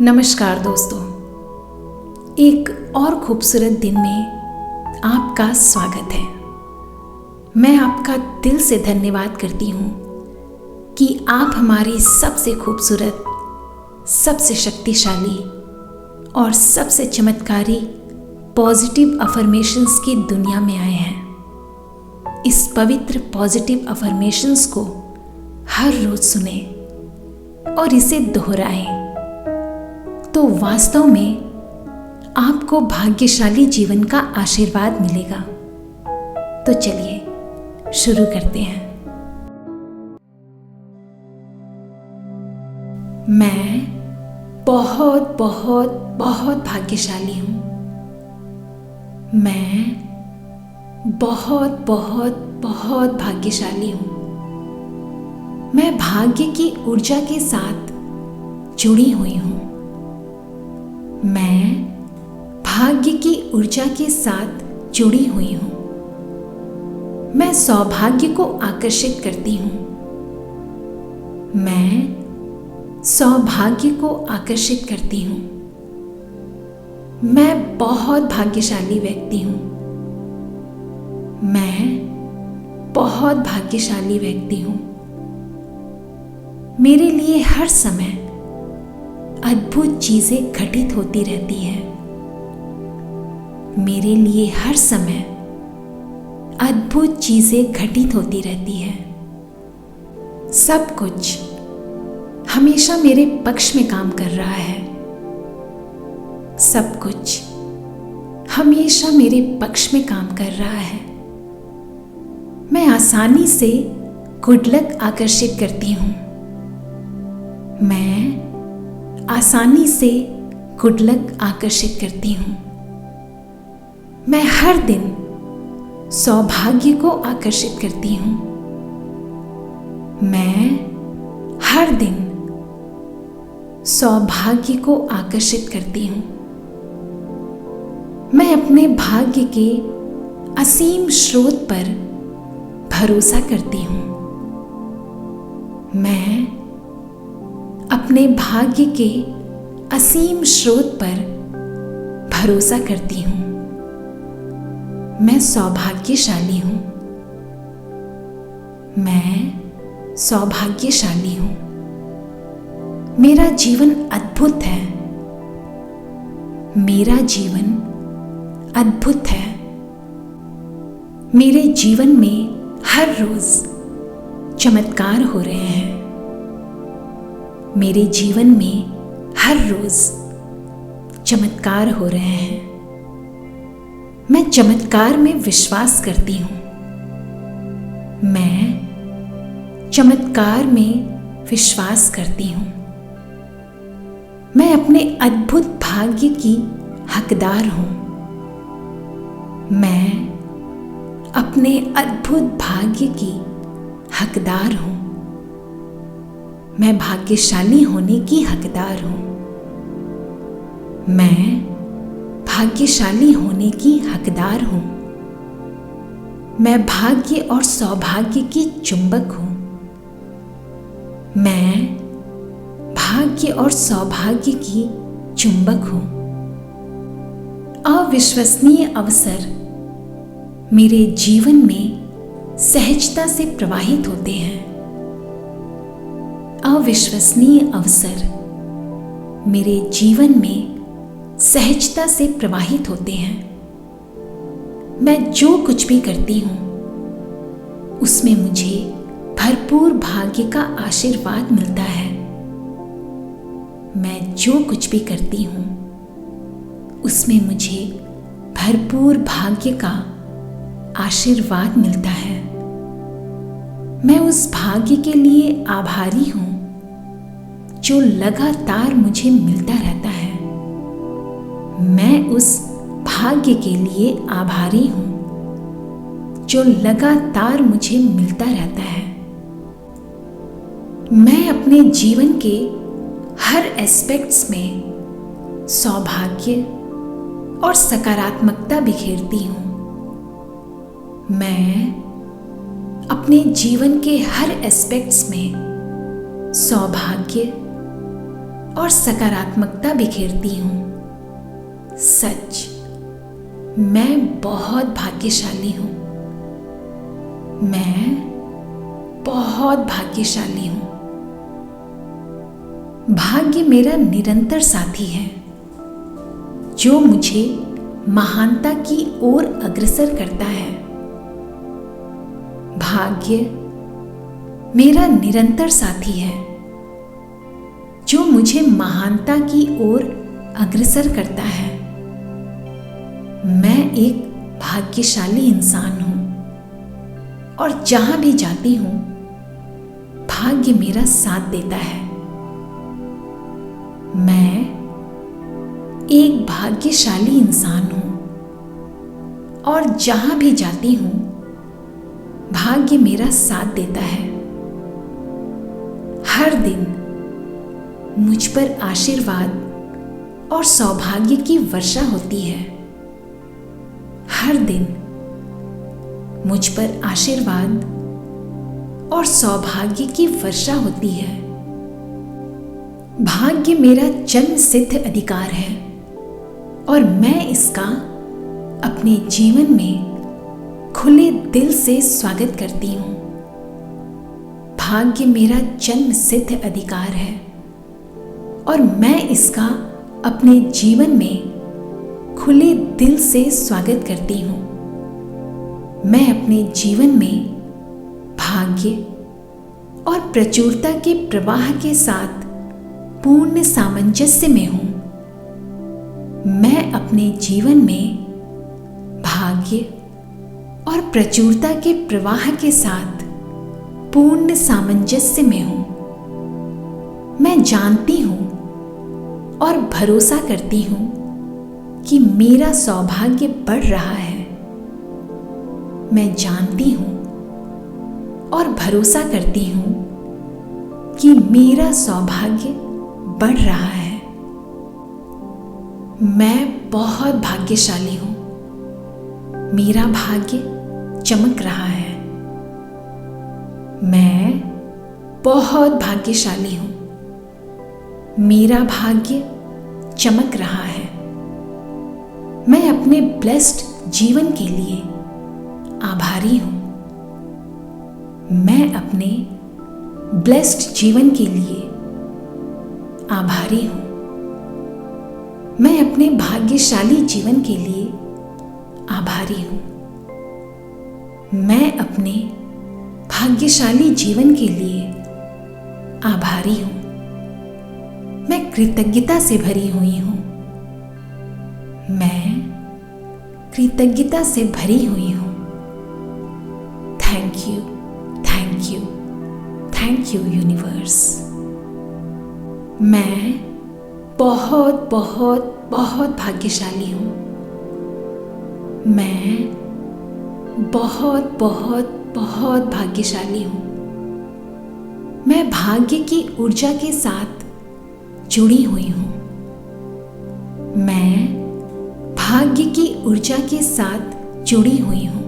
नमस्कार दोस्तों, एक और खूबसूरत दिन में आपका स्वागत है। मैं आपका दिल से धन्यवाद करती हूँ कि आप हमारी सबसे खूबसूरत, सबसे शक्तिशाली और सबसे चमत्कारी पॉजिटिव अफर्मेशंस की दुनिया में आए हैं। इस पवित्र पॉजिटिव अफर्मेशंस को हर रोज सुने और इसे दोहराएं तो वास्तव में आपको भाग्यशाली जीवन का आशीर्वाद मिलेगा। तो चलिए शुरू करते हैं। मैं बहुत बहुत बहुत भाग्यशाली हूँ। मैं बहुत बहुत बहुत भाग्यशाली हूँ। मैं भाग्य की ऊर्जा के साथ जुड़ी हुई हूँ। मैं भाग्य की ऊर्जा के साथ जुड़ी हुई हूँ। मैं सौभाग्य को आकर्षित करती हूँ। मैं सौभाग्य को आकर्षित करती हूँ। मैं बहुत भाग्यशाली व्यक्ति हूँ। मैं बहुत भाग्यशाली व्यक्ति हूँ। मेरे लिए हर समय अद्भुत चीजें घटित होती रहती है। मेरे लिए हर समय अद्भुत चीजें घटित होती रहती है। सब कुछ हमेशा मेरे पक्ष में काम कर रहा है। सब कुछ हमेशा मेरे पक्ष में काम कर रहा है। मैं आसानी से गुड लक आकर्षित करती हूँ। मैं आसानी से गुड लक आकर्षित करती हूँ। मैं हर दिन सौभाग्य को आकर्षित करती हूँ। मैं हर दिन सौभाग्य को आकर्षित करती हूँ। मैं अपने भाग्य के असीम स्रोत पर भरोसा करती हूँ। मैं अपने भाग्य के असीम स्रोत पर भरोसा करती हूँ। मैं सौभाग्यशाली हूँ। मैं सौभाग्यशाली हूँ। मेरा जीवन अद्भुत है। मेरा जीवन अद्भुत है। मेरे जीवन में हर रोज चमत्कार हो रहे हैं। मेरे जीवन में हर रोज चमत्कार हो रहे हैं। मैं चमत्कार में विश्वास करती हूँ। मैं चमत्कार में विश्वास करती हूँ। मैं अपने अद्भुत भाग्य की हकदार हूँ। मैं अपने अद्भुत भाग्य की हकदार हूँ। मैं भाग्यशाली होने की हकदार हूँ। मैं भाग्यशाली होने की हकदार हूँ। मैं भाग्य और सौभाग्य की चुंबक हूँ। मैं भाग्य और सौभाग्य की चुंबक हूँ। अविश्वसनीय अवसर मेरे जीवन में सहजता से प्रवाहित होते हैं। अविश्वसनीय अवसर मेरे जीवन में सहजता से प्रवाहित होते हैं। मैं जो कुछ भी करती हूँ उसमें मुझे भरपूर भाग्य का आशीर्वाद मिलता है। मैं जो कुछ भी करती हूँ उसमें मुझे भरपूर भाग्य का आशीर्वाद मिलता है। मैं उस भाग्य के लिए आभारी हूँ जो लगातार मुझे मिलता रहता है। मैं उस भाग्य के लिए आभारी हूँ जो लगातार मुझे मिलता रहता है। मैं अपने जीवन के हर एस्पेक्ट्स में सौभाग्य और सकारात्मकता बिखेरती हूँ। मैं अपने जीवन के हर एस्पेक्ट्स में सौभाग्य और सकारात्मकता बिखेरती हूँ। सच, मैं बहुत भाग्यशाली हूँ। मैं बहुत भाग्यशाली हूँ। भाग्य मेरा निरंतर साथी है, जो मुझे महानता की ओर अग्रसर करता है। भाग्य मेरा निरंतर साथी है, जो मुझे महानता की ओर अग्रसर करता है। मैं एक भाग्यशाली इंसान हूं और जहां भी जाती हूं, भाग्य मेरा साथ देता है। मैं एक भाग्यशाली इंसान हूं और जहां भी जाती हूं, भाग्य मेरा साथ देता है। हर दिन मुझ पर आशीर्वाद और सौभाग्य की वर्षा होती है। हर दिन मुझ पर आशीर्वाद और सौभाग्य की वर्षा होती है। भाग्य मेरा जन्म सिद्ध अधिकार है और मैं इसका अपने जीवन में खुले दिल से स्वागत करती हूँ। भाग्य मेरा जन्म सिद्ध अधिकार है और मैं इसका अपने जीवन में खुले दिल से स्वागत करती हूँ। मैं अपने जीवन में भाग्य और प्रचुरता के प्रवाह के साथ पूर्ण सामंजस्य में हूं। मैं अपने जीवन में भाग्य और प्रचुरता के प्रवाह के साथ पूर्ण सामंजस्य में हूं। मैं जानती हूं और भरोसा करती हूं कि मेरा सौभाग्य बढ़ रहा है। मैं जानती हूं और भरोसा करती हूं कि मेरा सौभाग्य बढ़ रहा है। मैं बहुत भाग्यशाली हूं। मेरा भाग्य चमक रहा है। मैं बहुत भाग्यशाली हूं। मेरा भाग्य चमक रहा है। मैं अपने ब्लेस्ड जीवन के लिए आभारी हूं। मैं अपने ब्लेस्ड जीवन के लिए आभारी हूं। मैं अपने भाग्यशाली जीवन के लिए आभारी हूं। मैं अपने भाग्यशाली जीवन के लिए आभारी हूं। मैं कृतज्ञता से भरी हुई हूं। मैं कृतज्ञता से भरी हुई हूं। Thank you, thank you, thank you universe. मैं बहुत बहुत बहुत भाग्यशाली हूँ। मैं बहुत बहुत बहुत भाग्यशाली हूँ। मैं भाग्य की ऊर्जा के साथ जुड़ी हुई हूँ। मैं भाग्य की ऊर्जा के साथ जुड़ी हुई हूँ।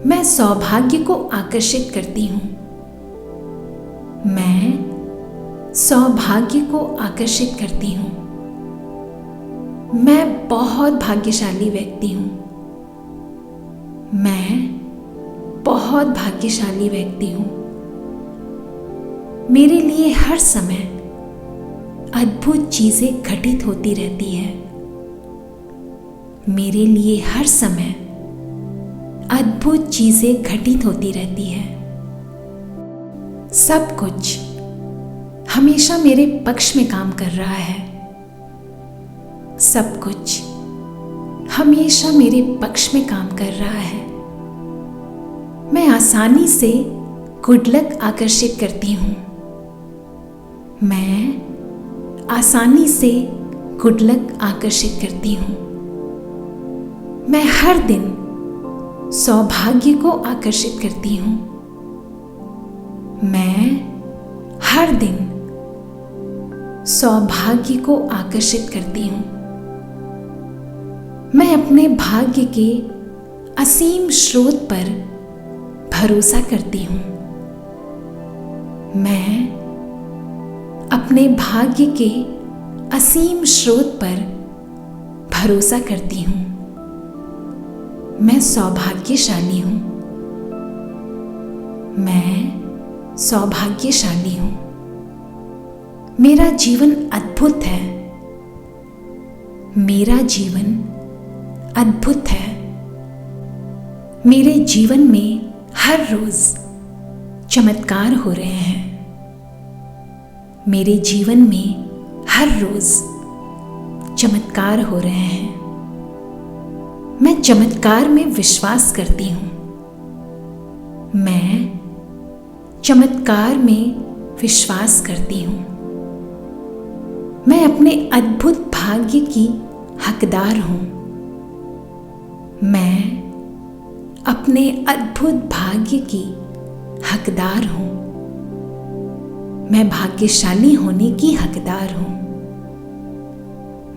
मैं सौभाग्य को आकर्षित करती हूँ। मैं सौभाग्य को आकर्षित करती हूँ। मैं बहुत भाग्यशाली व्यक्ति हूँ। मैं बहुत भाग्यशाली व्यक्ति हूँ। मेरे लिए हर समय अद्भुत चीजें घटित होती रहती है। मेरे लिए हर समय अद्भुत चीजें घटित होती रहती है। सब कुछ हमेशा मेरे पक्ष में काम कर रहा है। सब कुछ हमेशा मेरे पक्ष में काम कर रहा है। मैं आसानी से गुड लक आकर्षित करती हूँ। मैं आसानी से गुड लक आकर्षित करती हूँ। मैं हर दिन सौभाग्य को आकर्षित करती हूँ। मैं हर दिन सौभाग्य को आकर्षित करती हूँ। मैं अपने भाग्य के असीम स्रोत पर भरोसा करती हूँ। मैं अपने भाग्य के असीम स्रोत पर भरोसा करती हूँ। मैं सौभाग्यशाली हूँ। मैं सौभाग्यशाली हूँ। मेरा जीवन अद्भुत है। मेरा जीवन अद्भुत है। मेरे जीवन में हर रोज चमत्कार हो रहे हैं। मेरे जीवन में हर रोज चमत्कार हो रहे हैं। मैं चमत्कार में विश्वास करती हूँ। मैं चमत्कार में विश्वास करती हूँ। मैं अपने अद्भुत भाग्य की हकदार हूँ। मैं अपने अद्भुत भाग्य की हकदार हूँ। मैं भाग्यशाली होने की हकदार हूँ।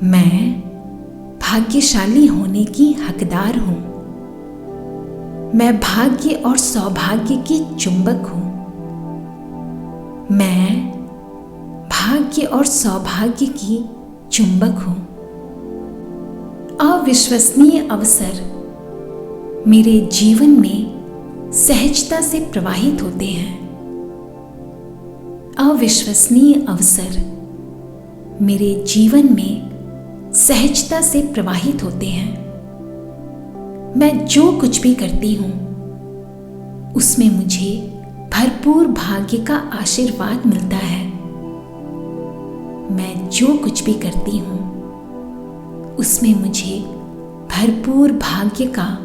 मैं भाग्यशाली होने की हकदार हूँ। मैं भाग्य और सौभाग्य की चुंबक हूँ। मैं भाग्य और सौभाग्य की चुंबक हूँ। अविश्वसनीय अवसर मेरे जीवन में सहजता से प्रवाहित होते हैं। अविश्वसनीय अवसर मेरे जीवन में सहजता से प्रवाहित होते हैं। मैं जो कुछ भी करती हूँ उसमें मुझे भरपूर भाग्य का आशीर्वाद मिलता है। मैं जो कुछ भी करती हूँ उसमें मुझे भरपूर भाग्य का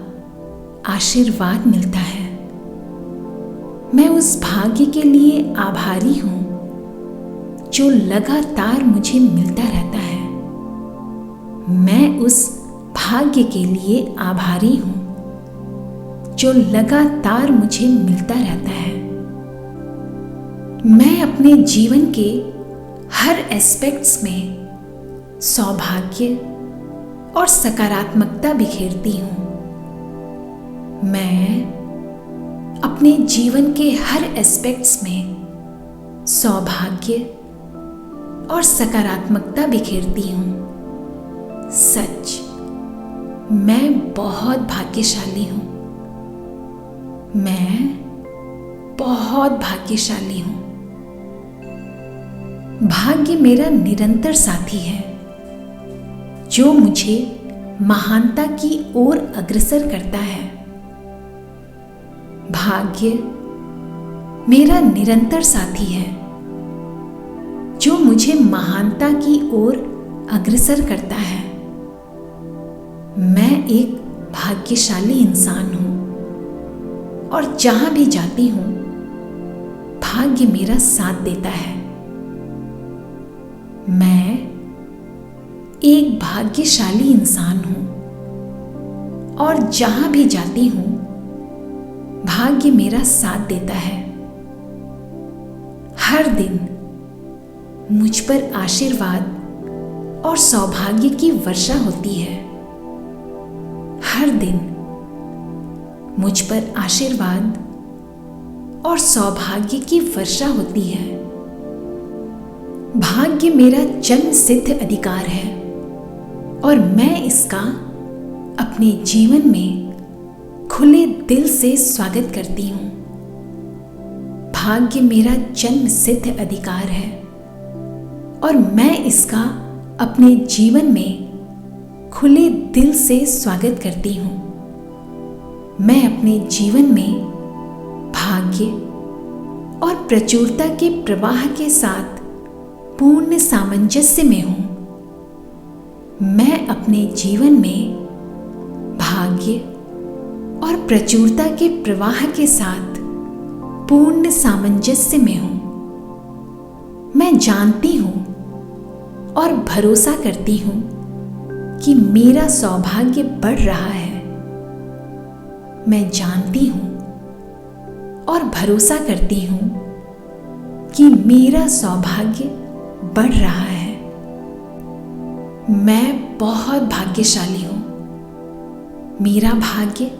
आशीर्वाद मिलता है। मैं उस भाग्य के लिए आभारी हूँ जो लगातार मुझे मिलता रहता है। मैं उस भाग्य के लिए आभारी हूँ जो लगातार मुझे मिलता रहता है। मैं अपने जीवन के हर एस्पेक्ट्स में सौभाग्य और सकारात्मकता बिखेरती हूँ। मैं अपने जीवन के हर एस्पेक्ट्स में सौभाग्य और सकारात्मकता बिखेरती हूँ। सच, मैं बहुत भाग्यशाली हूँ। मैं बहुत भाग्यशाली हूँ। भाग्य मेरा निरंतर साथी है जो मुझे महानता की ओर अग्रसर करता है। भाग्य मेरा निरंतर साथी है जो मुझे महानता की ओर अग्रसर करता है। मैं एक भाग्यशाली इंसान हूँ और जहां भी जाती हूँ भाग्य मेरा साथ देता है। मैं एक भाग्यशाली इंसान हूँ और जहां भी जाती हूँ भाग्य मेरा साथ देता है। हर दिन मुझ पर आशीर्वाद और सौभाग्य की वर्षा होती है। हर दिन मुझ पर आशीर्वाद और सौभाग्य की वर्षा होती है। भाग्य मेरा जन्म सिद्ध अधिकार है और मैं इसका अपने जीवन में खुले दिल से स्वागत करती हूँ। भाग्य मेरा जन्म सिद्ध अधिकार है और मैं इसका अपने जीवन में खुले दिल से स्वागत करती हूँ। मैं अपने जीवन में भाग्य और प्रचुरता के प्रवाह के साथ पूर्ण सामंजस्य में हूँ। मैं अपने जीवन में भाग्य और प्रचुरता के प्रवाह के साथ पूर्ण सामंजस्य में हूँ। मैं जानती हूँ और भरोसा करती हूँ कि मेरा सौभाग्य बढ़ रहा है। मैं जानती हूँ और भरोसा करती हूँ कि मेरा सौभाग्य बढ़ रहा है। मैं बहुत भाग्यशाली हूँ। मेरा भाग्य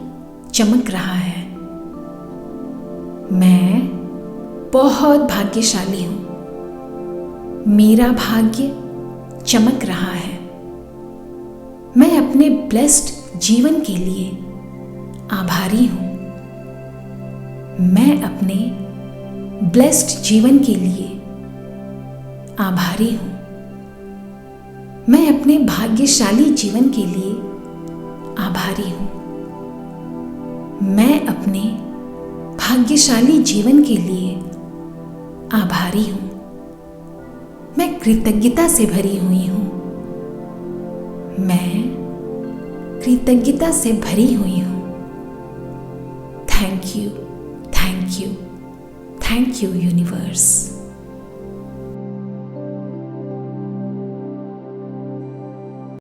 चमक रहा है। मैं बहुत भाग्यशाली हूँ। मेरा भाग्य चमक रहा है। मैं अपने ब्लेस्ड जीवन के लिए आभारी हूँ। मैं अपने ब्लेस्ड जीवन के लिए आभारी हूँ। मैं अपने भाग्यशाली जीवन के लिए आभारी हूँ। मैं अपने भाग्यशाली जीवन के लिए आभारी हूँ। मैं कृतज्ञता से भरी हुई हूँ। मैं कृतज्ञता से भरी हुई हूँ। Thank you, thank you, thank you universe.